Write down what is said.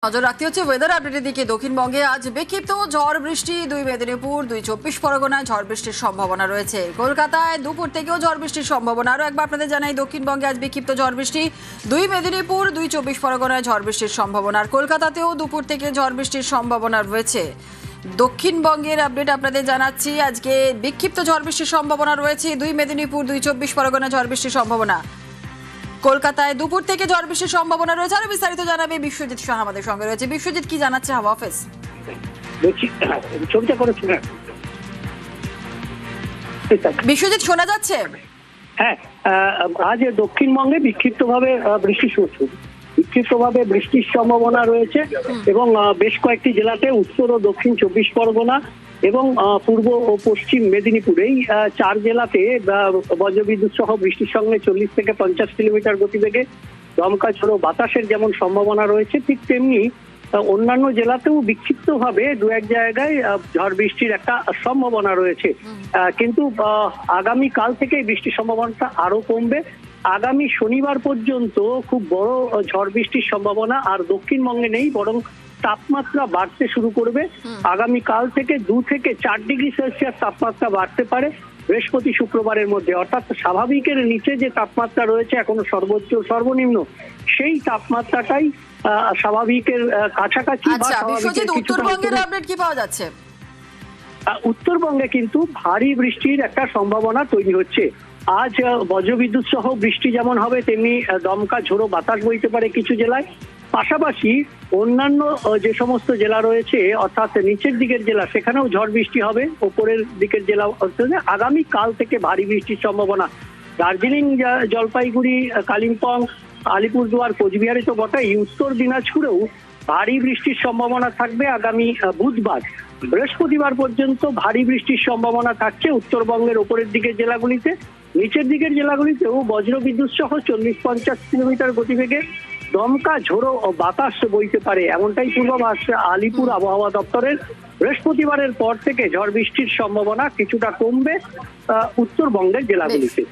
নজর রাখতে হচ্ছে ওয়েদার আপডেটের দিকে। দক্ষিণবঙ্গে আজ বিক্ষিপ্ত ঝড় বৃষ্টি, 2 মেদিনীপুর 2 চব্বিশ পরগনায় ঝড় বৃষ্টির সম্ভাবনা রয়েছে। কলকাতায় দুপুর থেকেও ঝড় বৃষ্টির সম্ভাবনা। আরও একবার আপনাদের জানাই, দক্ষিণবঙ্গে আজ বিক্ষিপ্ত ঝড় বৃষ্টি, 2 মেদিনীপুর 2 চব্বিশ পরগনায় ঝড় বৃষ্টির সম্ভাবনা। আর কলকাতাতেও দুপুর থেকে ঝড় বৃষ্টির সম্ভাবনা রয়েছে। দক্ষিণবঙ্গের আপডেট আপনাদের জানাচ্ছি। আজকে বিক্ষিপ্ত ঝড় বৃষ্টির সম্ভাবনা রয়েছে, 2 মেদিনীপুর 2 চব্বিশ পরগনায় ঝড় বৃষ্টির সম্ভাবনা। কলকাতায় দুপুর থেকে ঝড় বৃষ্টির সম্ভাবনা রয়েছে। আরো বিস্তারিত জানাবে বিশ্বজিৎ শাহ আমাদের সঙ্গে রয়েছে। বিশ্বজিৎ, কি জানাচ্ছে হাওয়া অফিস? বিশ্বজিৎ, শোনা যাচ্ছে? হ্যাঁ, আজ দক্ষিণবঙ্গে বিক্ষিপ্তভাবে বৃষ্টির সম্ভাবনা রয়েছে এবং বেশ কয়েকটি জেলাতে উত্তর ও দক্ষিণ 24 পরগনা এবং পূর্ব ও পশ্চিম মেদিনীপুর, এই 4 জেলাতে বজ্রবিদ্যুৎ সহ বৃষ্টির সঙ্গে 40 থেকে 50 কিলোমিটার গতিবেগে দমকা ঝোড়ো বাতাসের যেমন সম্ভাবনা রয়েছে, ঠিক তেমনি অন্যান্য জেলাতেও বিক্ষিপ্তভাবে দু এক জায়গায় ঝড় বৃষ্টির একটা সম্ভাবনা রয়েছে। কিন্তু আগামী কাল থেকে বৃষ্টির সম্ভাবনাটা আরো কমবে। আগামী শনিবার পর্যন্ত খুব বড় ঝড় বৃষ্টির সম্ভাবনা আর দক্ষিণবঙ্গে নেই, বরং তাপমাত্রা বাড়তে শুরু করবে। আগামী কাল থেকে 2 থেকে 4 ডিগ্রি সেলসিয়াস তাপমাত্রা বাড়তে পারে বৃহস্পতি শুক্রবারের মধ্যে। অর্থাৎ স্বাভাবিকের নিচে যে তাপমাত্রা রয়েছে এখনো সর্বোচ্চ সর্বনিম্ন, সেই তাপমাত্রাটাই স্বাভাবিকের কাছাকাছি। উত্তরবঙ্গের আপডেট কি পাওয়া যাচ্ছে? উত্তরবঙ্গে কিন্তু ভারী বৃষ্টির একটা সম্ভাবনা তৈরি হচ্ছে। আজ বজ্রবিদ্যুৎ সহ বৃষ্টি যেমন হবে, তেমনি দমকা ঝোড়ো বাতাস বইতে পারে কিছু জেলায়। পাশাপাশি অন্যান্য যে সমস্ত জেলা রয়েছে, অর্থাৎ নিচের দিকের জেলা, সেখানেও ঝড় বৃষ্টি হবে। ওপরের দিকের জেলা আগামী কাল থেকে ভারী বৃষ্টির সম্ভাবনা। দার্জিলিং, জলপাইগুড়ি, কালিম্পং, আলিপুরদুয়ার, কোচবিহারে তো বটেই, উত্তর দিনাজপুরেও ভারী বৃষ্টির সম্ভাবনা থাকবে আগামী বুধবার। বৃহস্পতিবার পর্যন্ত ভারী বৃষ্টির সম্ভাবনা থাকছে উত্তরবঙ্গের ওপরের দিকের জেলাগুলিতে। নিচের দিকের জেলাগুলিতেও বজ্রবিদ্যুৎ সহ 40-50 কিলোমিটার গতিবেগে দমকা ঝোড়ো ও বাতাস বইতে পারে, এমনটাই পূর্বাভাস আলিপুর আবহাওয়া দপ্তরের। বৃহস্পতিবারের পর থেকে ঝড় বৃষ্টির সম্ভাবনা কিছুটা কমবে উত্তরবঙ্গের জেলাগুলিতে।